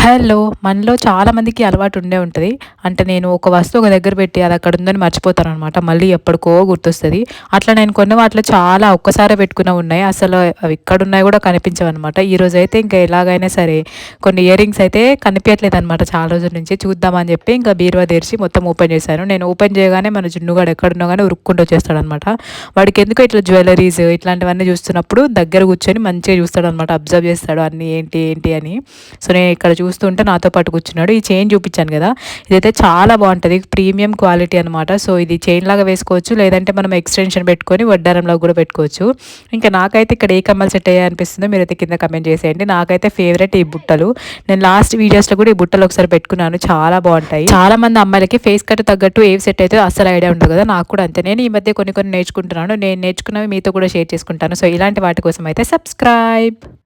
Hello! మనలో చాలామందికి అలవాటు ఉండే ఉంటది. అంటే నేను ఒక వస్తువు ఒక దగ్గర పెట్టి అది అక్కడ ఉందని మర్చిపోతాననమాట. మళ్ళీ ఎప్పటికో గుర్తొస్తది. అట్లా నేను కొన్న వాటిలో చాలా ఒక్కసారే పెట్టుకున్నవి ఉన్నాయి. అసలు అవి ఎక్కడున్నాయో కూడా కనిపించవనమాట. ఈరోజైతే ఇంకా ఎలాగైనా సరే కొన్ని ఇయర్ రింగ్స్ అయితే కనిపియట్లేదనమాట చాలా రోజుల నుంచి. చూద్దామని చెప్పి ఇంకా బీరువా తెరిచి మొత్తం ఓపెన్ చేశాను. నేను ఓపెన్ చేయగానే మన జున్నుగాడు ఎక్కడున్నా గాని ఉరుక్కుంటూ వచ్చేస్తాడనమాట. వాడికెందుకో ఇట్లా జ్యువెల్లరీస్ ఇట్లాంటివన్నీ చూస్తున్నప్పుడు దగ్గర కూర్చొని మంచిగా చూస్తాడనమాట. అబ్జర్వ్ చేస్తాడు అన్నీ ఏంటి ఏంటి అని. సో నేను ఇక్కడ చూస్తుంటే నాతో పాటు కూర్చున్నాడు. ఈ చైన్ చూపించాను కదా, ఇదైతే చాలా బాగుంటుంది. ప్రీమియం క్వాలిటీ అనమాట. సో ఇది చైన్ లాగా వేసుకోవచ్చు, లేదంటే మనం ఎక్స్టెన్షన్ పెట్టుకొని వడ్డారంలో కూడా పెట్టుకోవచ్చు. ఇంకా నాకైతే ఇక్కడ ఏ కమ్మలు సెట్ అయ్యాయి అనిపిస్తుందో మీరైతే కింద కమెంట్ చేసేయండి. నాకైతే ఫేవరెట్ ఈ బుట్టలు. నేను లాస్ట్ వీడియోస్లో కూడా ఈ బుట్టలు ఒకసారి పెట్టుకున్నాను, చాలా బాగుంటాయి. చాలా మంది అమ్మాయిలకి ఫేస్ కట్ తగ్గట్టు ఏవి సెట్ అయితే అస్సలు ఐడియా ఉండదు కదా, నాకు కూడా అంతే. నేను ఈ మధ్య కొన్ని కొన్ని నేర్చుకుంటున్నాను. నేను నేర్చుకున్నవి మీతో కూడా షేర్ చేసుకుంటాను. సో ఇలాంటి వాటి కోసం అయితే సబ్స్క్రైబ్.